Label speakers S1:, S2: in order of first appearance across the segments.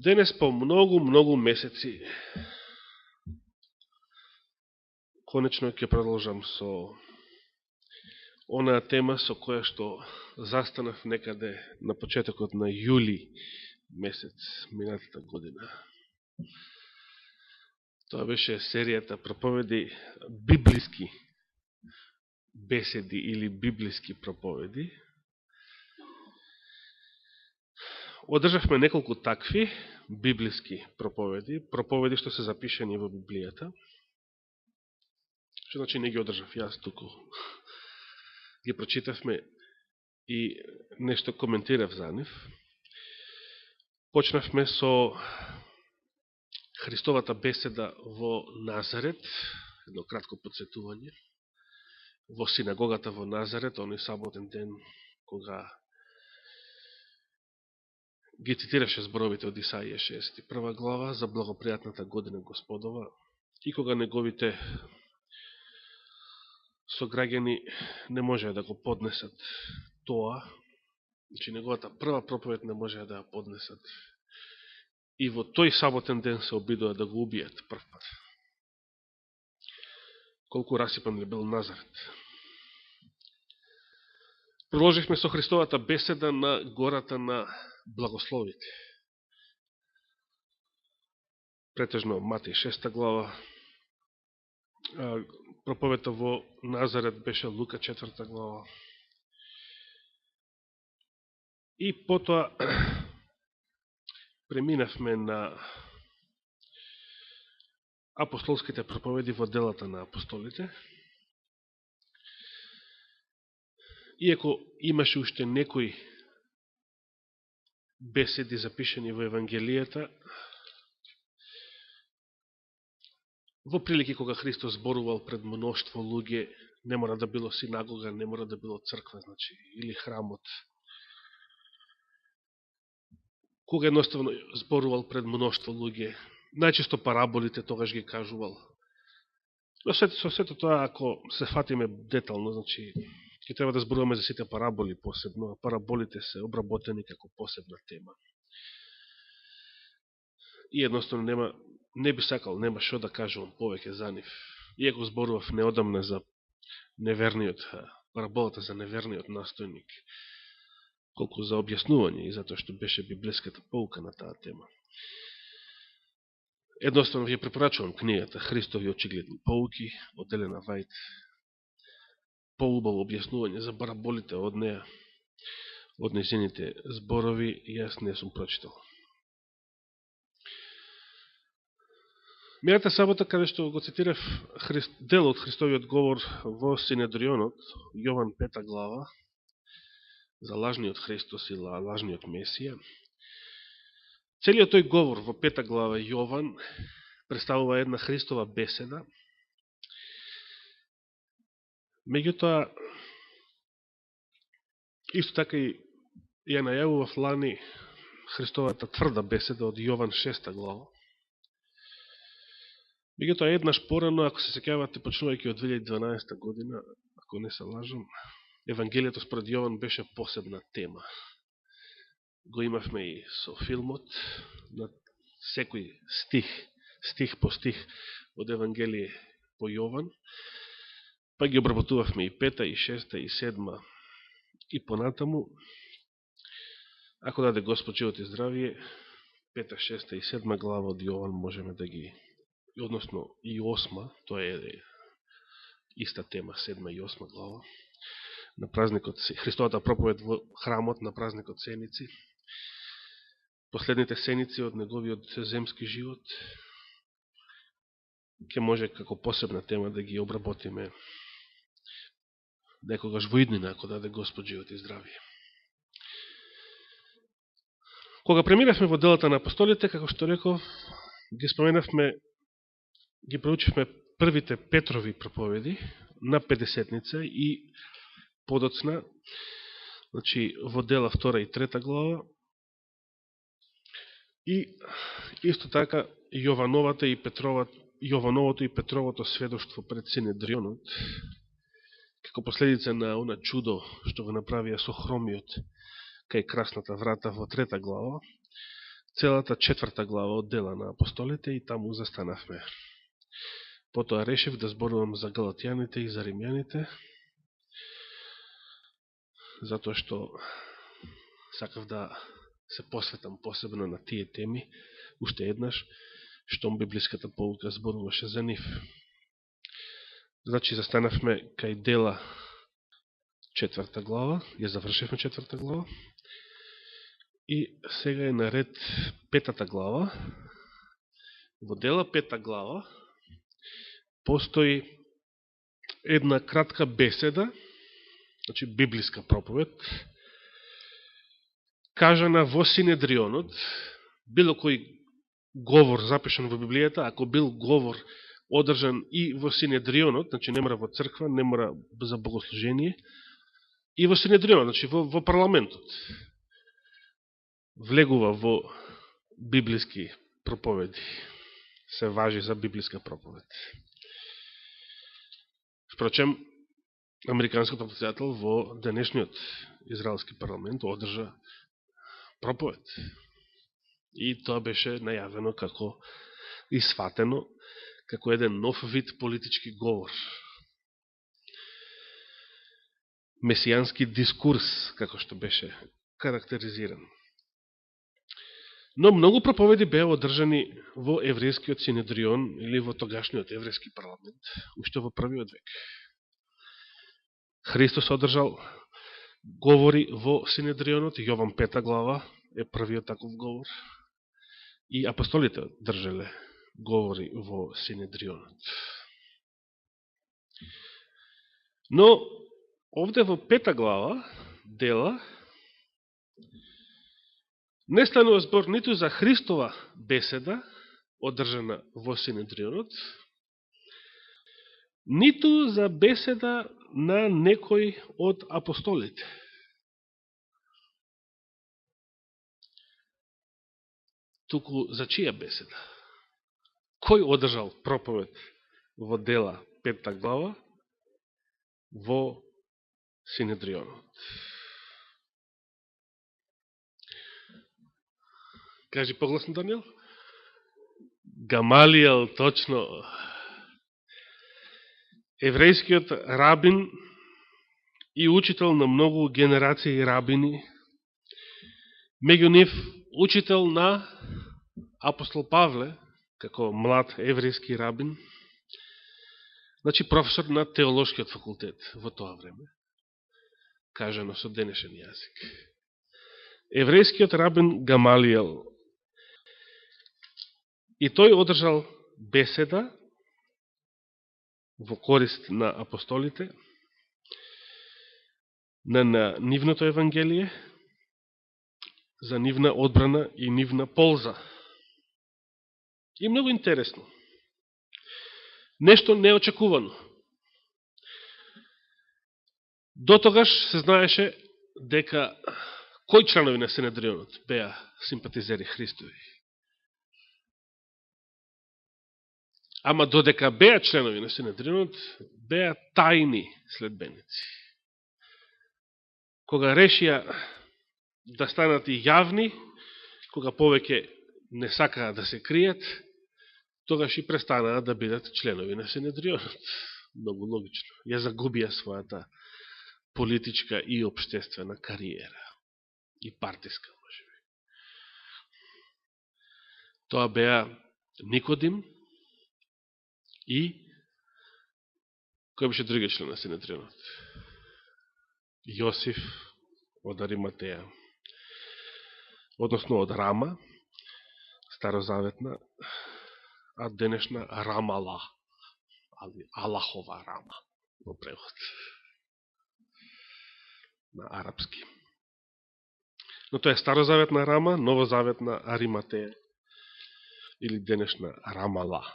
S1: Денес по многу месеци конечно ќе продолжам со онаа тема со која што застанав некаде на почетокот на јули месец минатата година. Тоа беше серијата проповеди библиски беседи или библиски проповеди. Одржавме неколку такви библиски проповеди што се запишени во Библијата. Што значи не ги одржав јас, туку ги прочитавме и нешто коментирав за нив. Почнавме со Христовата беседа во Назарет, едно кратко подсетување, во синагогата во Назарет, оној саботен ден, кога ги цитираше зборовите од Исаија 61 глава за благопријатната година Господова и кога неговите сограѓани не можеа да го поднесат тоа, значи неговата прва проповед не можеа да ја поднесат. И во тој саботен ден се обидува да го убијат прв пат. Колку расипан ли бил Назарет. Продолживме со Христовата беседа на гората на благословите. Претежно Матеј 6 глава. Проповета во Назарет беше Лука 4 глава. И потоа преминавме на апостолските проповеди во делата на апостолите. Иако имаше уште некои беседи запишени во Евангелијата, во прилики кога Христос зборувал пред мноштво луѓе, не мора да било синагога, не мора да било црква, значи, или храмот. Кога едноставно зборувал пред мноштво луѓе, најчесто параболите тогаш ги кажувал. Но со сето тоа, ако се фатиме детално, значи, ќе треба да зборуваме за сите параболи посебно, а параболите се обработени како посебна тема. И едноставно не би сакал, нема шо да кажувам повеќе за нив. Иако зборував неодамна за неверниот, параболата за неверниот настојник, колку за објаснување и затоа што беше библиската поука на таа тема. Едноставно ја препорачувам книгата Христови очигледни поуки од Елена Вајд. Поубаво објаснување за параболите од неа, од нејзините зборови, јас не сум прочитал. Мината сабота, каде што го цитирав дел од Христовиот говор во Синедрионот, Јован 5 глава, за лажниот Христос и лажниот Месија, целиот тој говор во 5 глава Јован представува една Христова беседа. Меѓутоа, исто така и ја најавував лани Христовата тврда беседа од Јован 6 глава. Меѓутоа, еднаш порано, ако се сеќавате, почнувајќи од 2012 година, ако не се лажам, Евангелието според Јован беше посебна тема. Го имавме и со филмот, на секој стих по стих од Евангелие по Јован, па ги обработувавме и 5, и 6, и 7, и понатаму. Ако даде Господ живот и здравие, 5, 6 и 7 глава од Јован можеме да ги, односно и 8, тоа е иста тема, 7 и 8 глава, на празникот, Христовата проповед во храмот на празникот Сеници, последните сеници од неговиот земски живот, ќе може како посебна тема да ги обработиме некогаш во иднина, ако даде Господ живот и здравие. Кога преминавме во делата на апостолите, како што реков, ги споменавме, ги проучивме првите Петрови проповеди на Педесетница и подоцна, значи во дела 2 и 3 глава, и исто така Јовановото и Петровото сведоштво пред Синедрионот, како последица на она чудо што го направија со хромиот кај красната врата во 3 глава, целата 4 глава од Дела на апостолите и таму застанавме. Потоа решив да зборувам за галатјаните и за римјаните, затоа што сакав да се посветам посебно на тие теми, уште еднаш, штом библиската поука зборуваше за нив. Значи, застанавме кај Дела 4 глава, ја завршивме 4 глава, и сега е наред 5 глава. Во Дела 5 глава постои една кратка беседа, значи библиска проповед, кажана во Синедрионот. Било кој говор запишан во Библијата, ако бил говор одржан и во Синедрионот, значи не мора во црква, не мора за богослужение, и во Синедрионот, значи во парламентот, влегува во библиски проповеди. Се важи за библиска проповед. Впрочем, американскиот претседател во денешниот израелски парламент одржа проповед. И тоа беше најавено како и сватено како еден нов вид политички говор. Месијански дискурс, како што беше карактеризиран. Но многу проповеди беа одржани во еврејскиот Синедрион или во тогашниот еврејски парламент, уште во првиот век. Христос одржал говори во Синедрионот, Јован 5 глава е првиот таков говор, и апостолите држале говори во Синедрионот. Но овде во 5 глава Дела не станува збор ниту за Христова беседа, одржана во Синедрионот, ниту за беседа на некој од апостолите. Туку за чија беседа? Кој одржал проповед во Дела 5 глава во Синедрионот? Кажи погласно, Даниел. Гамалиел, точно. Еврејскиот рабин и учител на многу генерации рабини, меѓу нив учител на апостол Павле, како млад еврејски рабин, значи професор на теолошкиот факултет во тоа време, кажано со денешен јазик. Еврејскиот рабин Гамалиел. И тој одржал беседа во корист на апостолите, на нивното евангелие, за нивна одбрана и нивна полза. И многу интересно. Нешто неочекувано. Дотогаш се знаеше дека кои членови на Синедрионот беа симпатизери Христови. Ама додека беа членови на Синедрионот, беа тајни следбеници. Кога решија да станат и јавни, кога повеќе не сакаат да се кријат, тогаш и престанаа да бидат членови на Синедрионот. Многу логично. Ја загубија својата политичка и општествена кариера. И партиска, можеби. Тоа беа Никодим и кој беше други член на Синедрионот? Јосиф од Ариматеја. Односно од Рама, старозаветна, а денешна Рамала, али Аллахова Рама во превод на арапски. Но тоа е старозаветна Рама, новозаветна Ариматеја или денешна Рамала.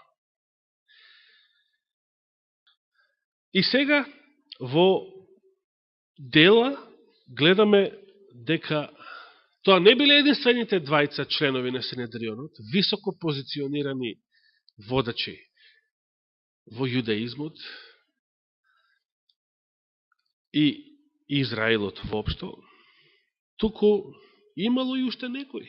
S1: И сега во Дела гледаме дека тоа не биле единствените двајца членови на Синедрионот, високо позиционирани водачи во јудаизмот и Израилот воопшто, туку имало и уште некои.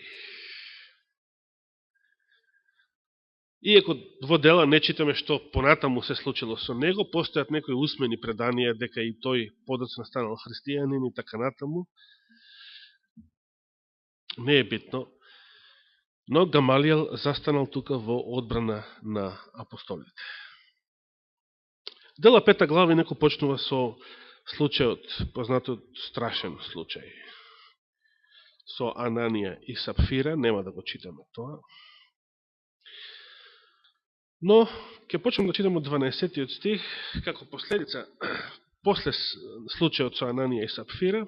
S1: Иако во дела не читаме што понатаму се случило со него, постојат некои усмени преданија дека и тој подоцна станал христијанин и така натаму. Не е битно. Но Гамалиел застанал тука во одбрана на апостолите. Дела 5 глава неко почнува со случајот, познатот страшен случај, со Ананија и Сапфира, нема да го читаме тоа. Но, ќе почнем да читаме од 12 стих, како последица, после случајот со Ананија и Сапфира,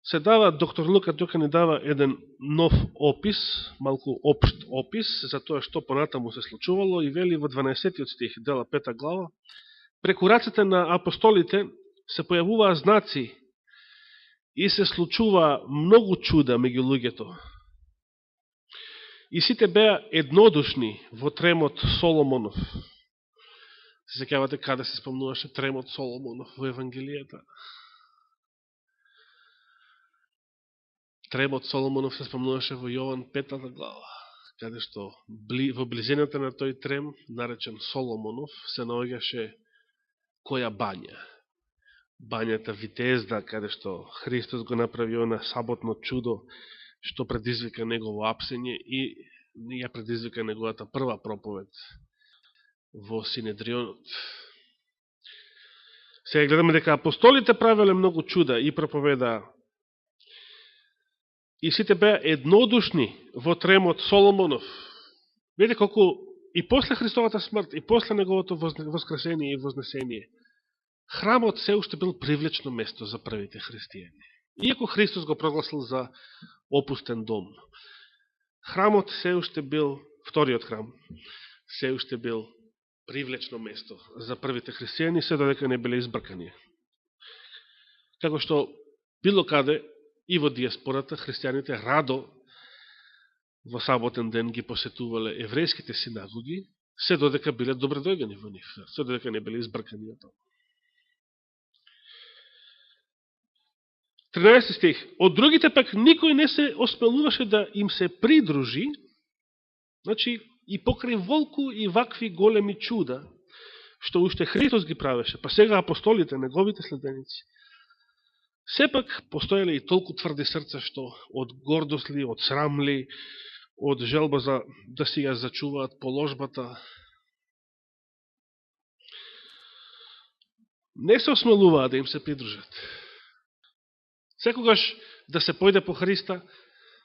S1: се дава, доктор Лука тука ни дава еден нов опис, малку општ опис, за тоа што понатаму се случувало, и вели во 12 стих, дела 5 глава, преку рацете на апостолите се појавуваа знаци и се случува многу чуда меѓу луѓето. И сите беа еднодушни во тремот Соломонов. Се сеќавате каде се спомнуваше тремот Соломонов во Евангелијата? Тремот Соломонов се спомнуваше во Јован 5 глава, каде што во близината на тој трем, наречен Соломонов, се наоѓаше која бања? Бањата Витезда, каде што Христос го направи на саботно чудо, што предизвика негово апсење и ја предизвика неговата прва проповед во Синедрионот. Сега гледаме дека апостолите правеле многу чуда и проповедаа. И сите беа еднодушни во тремот Соломонов. Видите колку и после Христовата смрт, и после неговото воскресение и вознесение, храмот се уште бил привлечно место за првите христијани. Иако Христос го прогласил за опустен дом, храмот се уште бил, вториот храм, се уште бил привлечно место за првите христијани, се додека не биле избркани. Како што било каде и во диаспората христијаните радо во саботен ден ги посетувале еврејските синагоги, се додека биле добредојдени во нив, се додека не биле избркани од тоа. 13 стих. Од другите пак никој не се осмелуваше да им се придружи, значи и покрај волку и вакви големи чуда, што уште Христос ги правеше, па сега апостолите, неговите следеници, сепак постоеле и толку тврди срца што од гордосли, од срамли, од желба за да си ја зачуваат положбата, не се осмелуваа да им се придружат. Секогаш да се појде по Христа,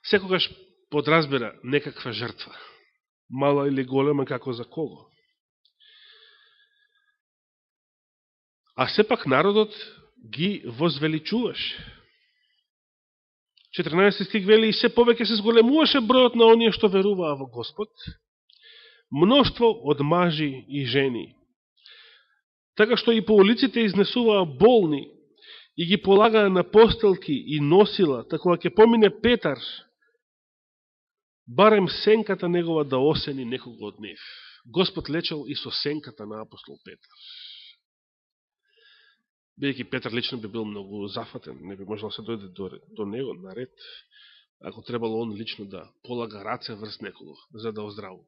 S1: секогаш подразбира некаква жртва, мала или голема, како за кого. А сепак народот ги возвеличуваше. 14 стих вели, и се повеќе се зголемуваше бројот на оние што веруваа во Господ, мноштво од мажи и жени, така што и по улиците изнесуваа болни и ги полагаа на постелки и носила, така ќе помине Петар, барем сенката негова да осени некого од нив. Господ лечел и со сенката на апостол Петар. Бидејќи Петар лично би бил многу зафатен, не би можел се дојде до него наред, ако требало он лично да полага раце врз некого, за да оздравува.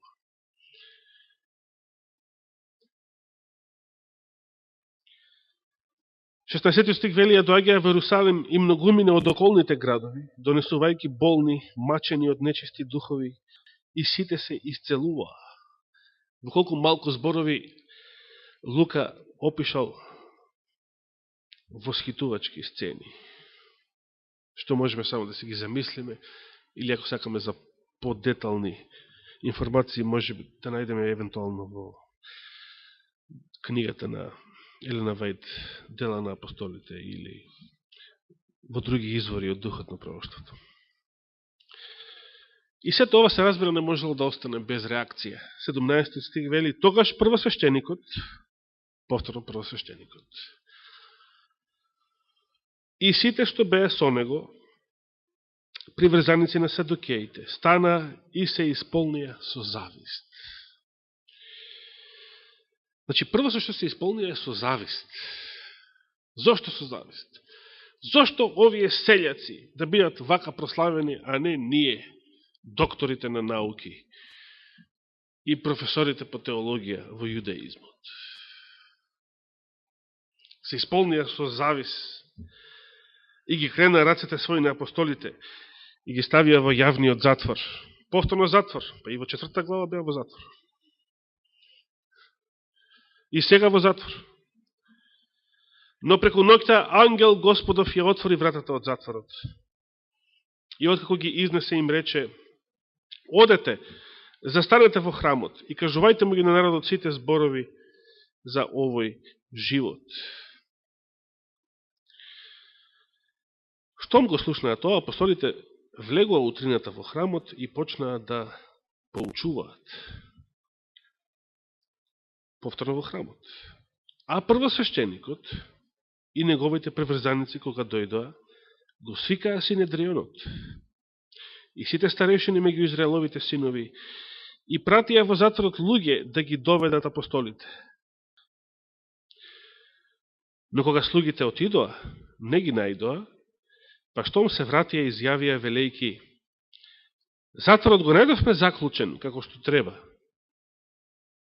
S1: Шестнаесетиот стих вели, ја доаѓаа во Ерусалим и многумина од околните градови, донесувајќи болни, мачени од нечисти духови, и сите се исцелуваа. Во колку малку зборови Лука опишал восхитувачки сцени, што можеме само да си ги замислиме, или ако сакаме за подетални информации, може да најдеме евентуално во книгата на Елена Вајд, Дела на апостолите, или во други извори од Духот на пророштвото. И сето ова се разбира не можело да остане без реакција. 17 стих вели, тогаш првосвещеникот, повторно првосвещеникот, и сите што беа со него, приврзаници на садукеите, стана и се исполнија со завист. Значи, прво што се исполнија е со завист. Зошто со завист? Зошто овие селјаци да бидат вака прославени, а не ние, докторите на науки, и професорите по теологија во јудеизмот. Се исполнија со завис и ги крена рацете своји на апостолите и ги ставија во јавниот затвор. Повторно затвор, па и во 4 глава беа во затвор. И сега во затвор. Но преку ноќта ангел Господов ја отвори вратата од затворот. И откако ги изнесе им рече: одете, застанете во храмот и кажувајте му ги на народот сите зборови за овој живот. Штом го слушнаа тоа, апостолите влегоа утрината во храмот и почнаа да поучуваат. Повторно во храмот. А првосвещеникот и неговите преврзаници, кога дојдоа, го свикаа Синедрионот и сите старешини меѓу Израеловите синови и пратија во затворот луѓе да ги доведат апостолите. Но кога слугите отидоа, не ги најдоа, па штом се вратија изјавија велејки: затворот го најдовме заклучен, како што треба.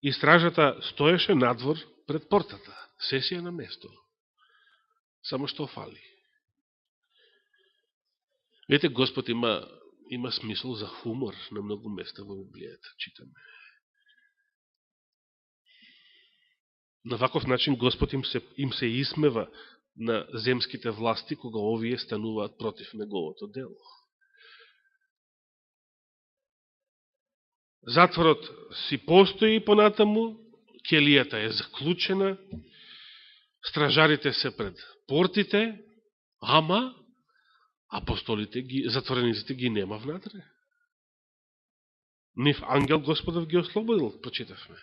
S1: И стражата стоеше надвор пред портата, сесија на место. Само што фали. Видите, Господ има смисол за хумор на многу места во Библијата, читаме. На ваков начин Господ им се исмева на земските власти, кога овие стануваат против неговото дело. Затворот си постои понатаму, келијата е заклучена, стражарите се пред портите, ама апостолите, затворениците ги нема внатре. Нив ангел Господов ги ослободил, прочитавме.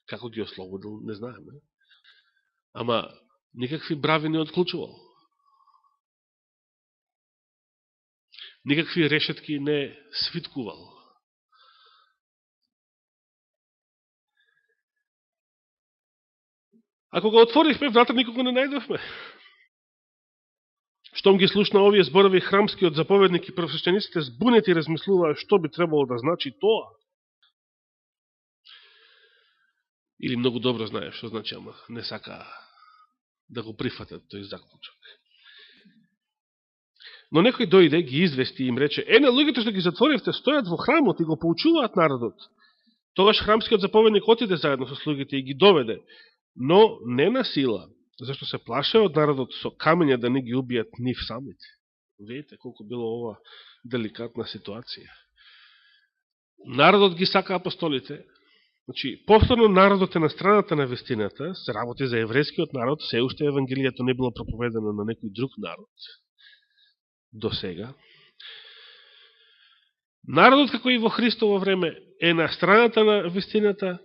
S1: Како ги ослободил, не знаеме. Ама никакви брави не отклучувал. Никакви решетки не свиткувал. Ако го отворихме, внатре никога не најдовме. Штом ги слушна овие зборови, храмскиот заповедник и првосвещениците збунети размислуваа што би требало да значи тоа. Или многу добро знае што значи, ама не сакаа да го прифатат тој заклучок. Но некој дојде, ги извести и им рече: на луѓето што ги затворивте стојат во храмот и го поучуваат народот. Тогаш храмскиот заповедник отиде заедно со слугите и ги доведе, но не на сила, зашто се плаше од народот со камења да не ги убијат нив самите. Видите колку било ова деликатна ситуација. Народот ги сака апостолите. Значи, повторно народот е на страната на вистината, се работи за еврејскиот народ, се уште Евангелието не било проповедено на некој друг народ до сега. Народот, како и во Христово време, е на страната на вистината,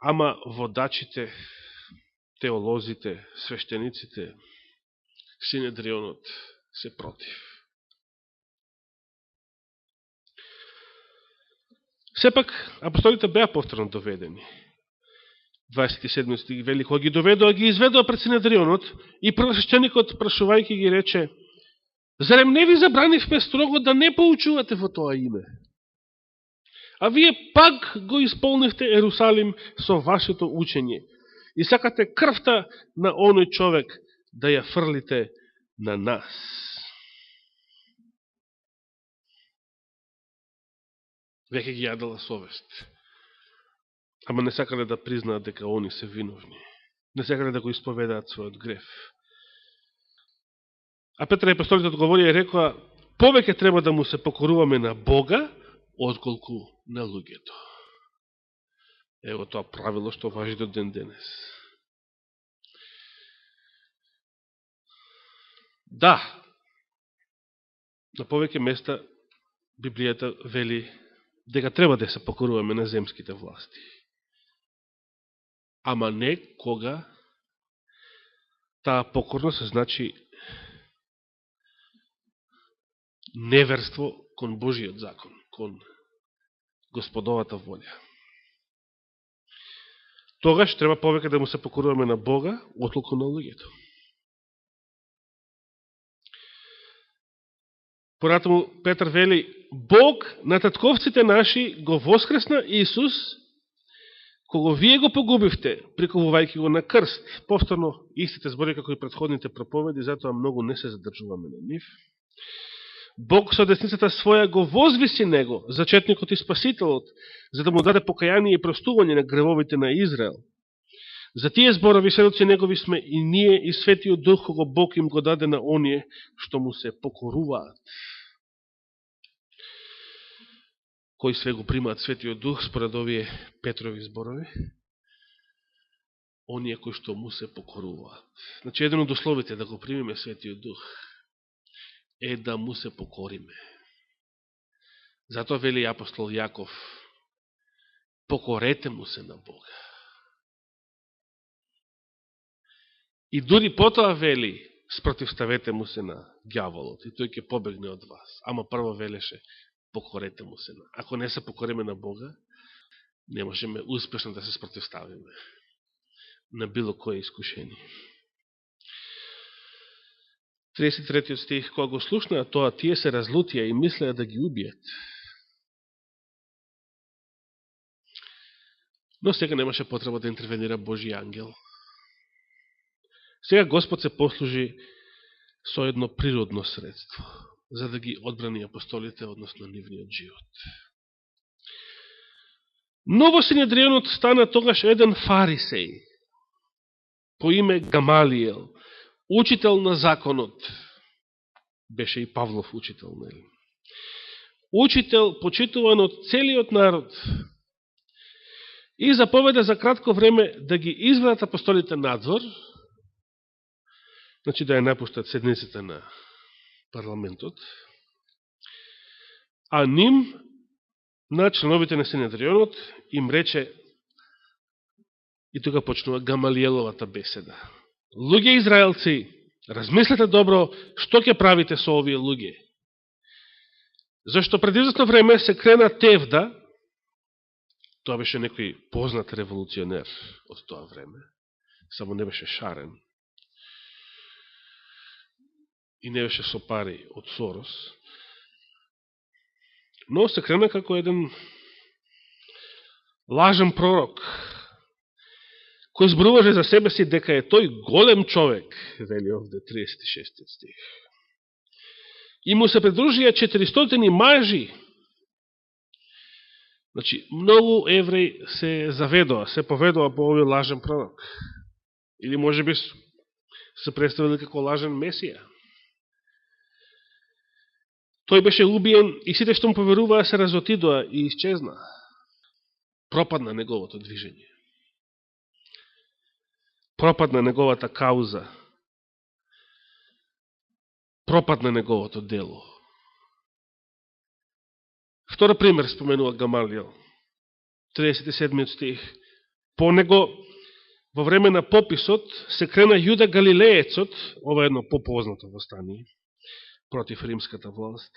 S1: ама водачите, теолозите, свештениците, Синедрионот се против. Сепак, апостолите беа повторно доведени. 27 стих вели: кога ги доведоа, ги изведоа пред Синедрионот и првосвещеникот, прашувајќи ги, рече: зарем не ви забранивме строго да не поучувате во тоа име? А вие пак го исполнивте Ерусалим со вашето учење и сакате крвта на оној човек да ја фрлите на нас. Веќе ги јадала совест. Ама не сакале да признаат дека они се виновни. Не сакале да го исповедаат својот греф. А Петар и апостолите одговорија и рекоа: повеќе треба да му се покоруваме на Бога, отколку на луѓето. Ево тоа правило што важи до ден денес. Да, на повеќе места Библијата вели дека треба да се покоруваме на земските власти. Ама не кога таа покорност значи неверство кон Божиот закон, кон Господовата волја. Тогаш треба повеќе да му се покоруваме на Бога, отколку на луѓето. Понатаму Петар вели: Бог на татковците наши го воскресна Исус, кого вие го погубивте, приковувајќи го на крст. Повторно, истите збори како и претходните проповеди, затоа многу не се задржуваме на нив. Бог со десницата своја го возвиси него, зачетникот и спасителот, за да му даде покаяние и простување на гревовите на Израел. За тие зборови сведоци негови сме и ние и Светиот Дух, кого Бог им го даде на оние што му се покоруваат. Кои све го примаат Светиот Дух според овие Петрови зборови? Оние кои што му се покоруваат. Значи, еден од условите да го примиме Светиот Дух е да му се покориме. Затоа вели апостол Јаков, покорете му се на Бога. И дури потоа вели, спротивставете му се на ѓаволот и тој ќе побегне од вас. Ама прво велеше, покорете му се на. Ако не се покориме на Бога, не можеме успешно да се спротивставиме на било кое искушение. 33 стих, кога го слушнаа тоа, тие се разлутија и мислеа да ги убијат. Но сега немаше потреба да интервенира Божи ангел. Сега Господ се послужи со едно природно средство, за да ги одбрани апостолите, односно нивниот живот. Но во Синедрионот стана тогаш еден фарисеј, по име Гамалиел, учител на законот. Беше и Павлов учител, нели? Учител, почитуван од целиот народ. И заповеда за кратко време да ги изведат апостолите надвор, значи да ја напуштат седниците на парламентот, а ним, на членовите на Синедрионот, им рече, и тука почнува Гамалиеловата беседа. Луѓе израелци, размислете добро што ќе правите со овие луѓе. Зашто пред известно време се крена Тевда, тоа беше некој познат револуционер од тоа време, само не беше шарен, и не беше со пари од Сорос, но се крена како еден лажен пророк, кој зборуваше за себе си дека е тој голем човек, вели овде 36 стих. И му се придружија 400 мажи. Значи, многу евреи се заведоа, се поведоа по овој лажен пророк. Или може би се представили како лажен месија. Тој беше убиен и сите што му поверуваа се разотидоа и исчезна. Пропадна неговото движење. Пропадна неговата кауза. Пропадна неговото дело. Втора пример споменува Гамалиел. 37 стих. По него, во време на пописот, се крена Јуда Галилеецот, ова е едно попознато востание, против римската власт,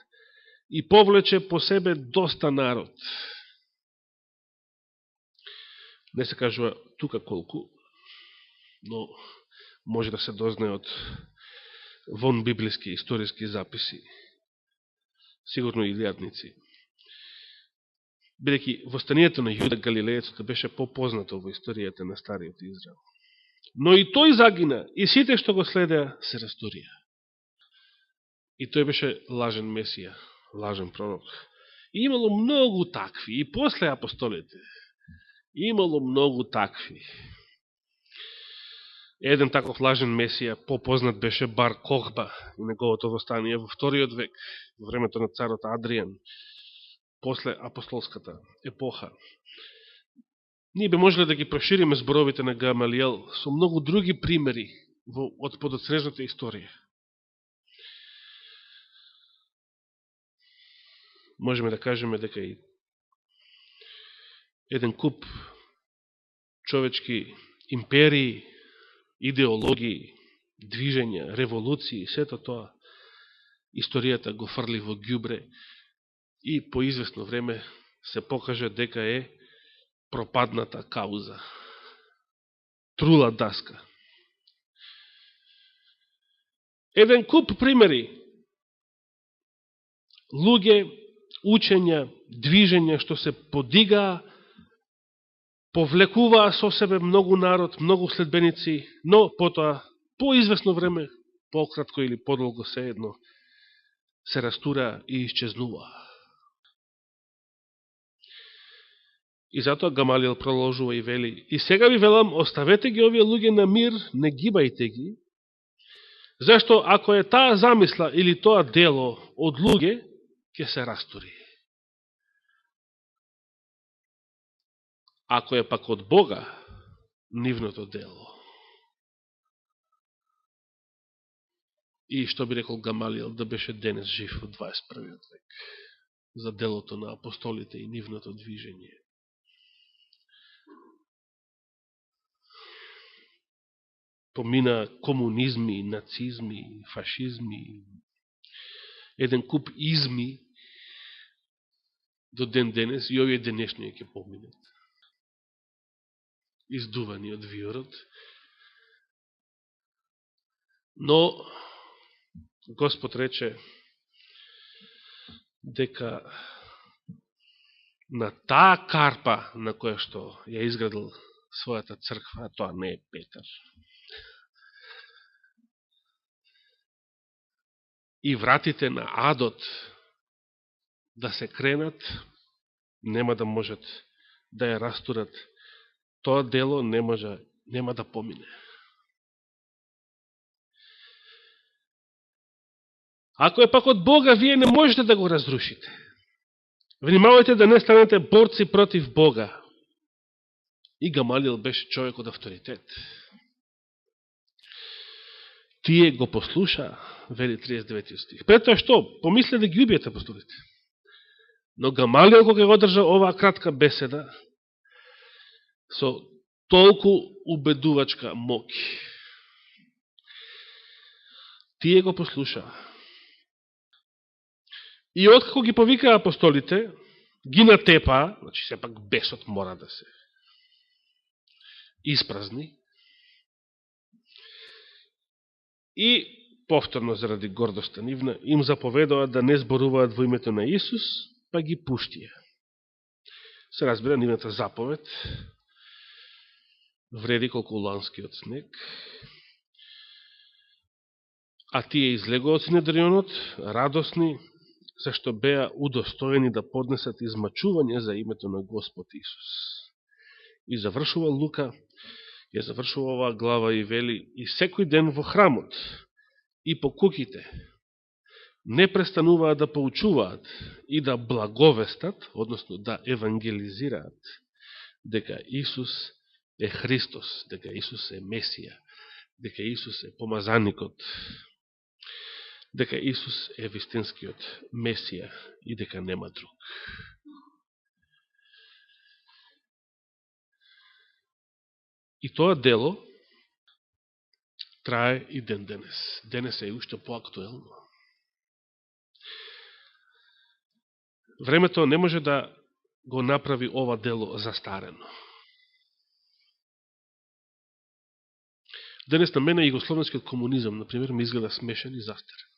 S1: и повлече по себе доста народ. Не се кажува тука колку, но може да се дознае од вон библиски историски записи, сигурно илјадници. Бидејќи востанието на Јуда Галилеецот беше попознато во историјата на Стариот Израел. Но и тој загина, и сите што го следеа се расторија. И тој беше лажен месија, лажен пророк. И имало многу такви, и после апостолите, имало многу такви. Еден таков лажен месија, попознат беше Бар Кохба и неговото востание во вториот век, во времето на царот Адријан, после апостолската епоха. Ние би можеле да ги прошириме зборовите на Гамалиел со многу други примери од подоцнежната историја. Можеме да кажеме дека и еден куп човечки империи, идеологии, движења, револуции, сето тоа, историјата го фрли во ѓубре и по известно време се покаже дека е пропадната кауза. Трула даска. Еден куп примери. Луѓе, учења, движења што се подигаа повлекуваа со себе многу народ, многу следбеници, но потоа, по известно време, пократко или подолго seедно, се растура и исчезнува. И затоа Гамалиел продолжува и вели: и сега ви велам, оставете ги овие луѓе на мир, не гибајте ги, зашто ако е таа замисла или тоа дело од луѓе, ќе се растури. Ако е пак од Бога, нивното дело. И што би рекол Гамалиел да беше денес жив во 21. век за делото на апостолите и нивното движење. Помина комунизми, нацизми, фашизми, еден куп изми до ден денес и овие денешни ќе поминат. Издувани од виорот. Но Господ рече дека на таа карпа на која што ја изградил својата црква, тоа не е Петар. И вратите на адот да се кренат, нема да можат да ја растурат. Тоа дело нема да помине. Ако е пак од Бога, вие не можете да го разрушите. Внимавајте да не станете борци против Бога. И Гамалиел беше човек од авторитет. Тие го послуша, вели 39 стих. Пред тоа што? Помисле да ги убиете апостолите. Но Гамалиел, кога го одржа оваа кратка беседа, со толку убедувачка моќ, тие го послуша. И откако ги повикаа апостолите, ги натепаа, значи сепак бесот мора да се испразни, и повторно заради гордоста нивна, им заповедоа да не зборуваат во името на Исус, па ги пуштија. Се разбира, нивната заповед вреди колку ланскиот снег, а тие излегоа од Синедрионот, радосни, зашто беа удостоени да поднесат измачување за името на Господ Исус. И завршува Лука, ја завршува оваа глава и вели: и секој ден во храмот и по куќите не престануваа да поучуваат и да благовестат, односно да евангелизираат, дека Исус е Христос, дека Исус е Месија, дека Исус е помазаникот, дека Исус е вистинскиот Месија и дека нема друг. И тоа дело трае и ден денес. Денес е уште поактуелно. Времето не може да го направи ова дело застарено. Денес на мене југословенскиот комунизам, например, ми изгледа смешен и застарен.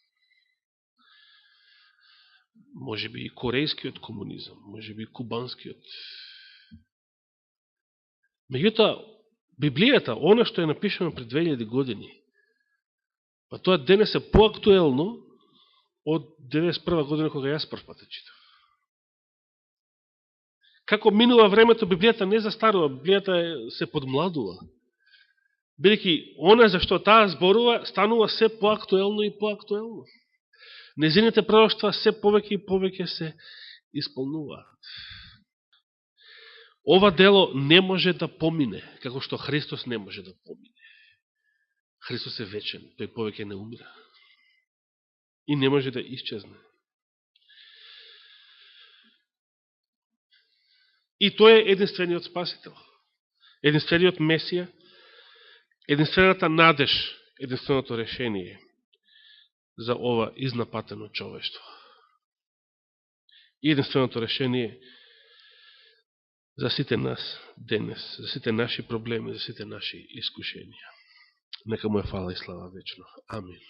S1: Може би и корејскиот комунизам, може би и кубанскиот. Меѓутоа, Библијата, она што е напишено пред 2000 години, па тоа денес е поактуелно од 91 година кога јас прв пат читав. Како минува времето, Библијата не застарува, Библијата се подмладува. Бидејќи она за што таа зборува, станува се поактуелно и поактуелно. Незините пророќства се повеќе и повеќе се исполнуваат. Ова дело не може да помине, како што Христос не може да помине. Христос е вечен, тој повеќе не умира. И не може да исчезне. И тој е единствениот Спасител, единствениот Месија, единствената надеж, единственото решение за ова изнапатено човештво. И единственото решение за сите нас денес, за сите наши проблеми, за сите наши искушенија. Нека му е фала и слава вечно. Амин.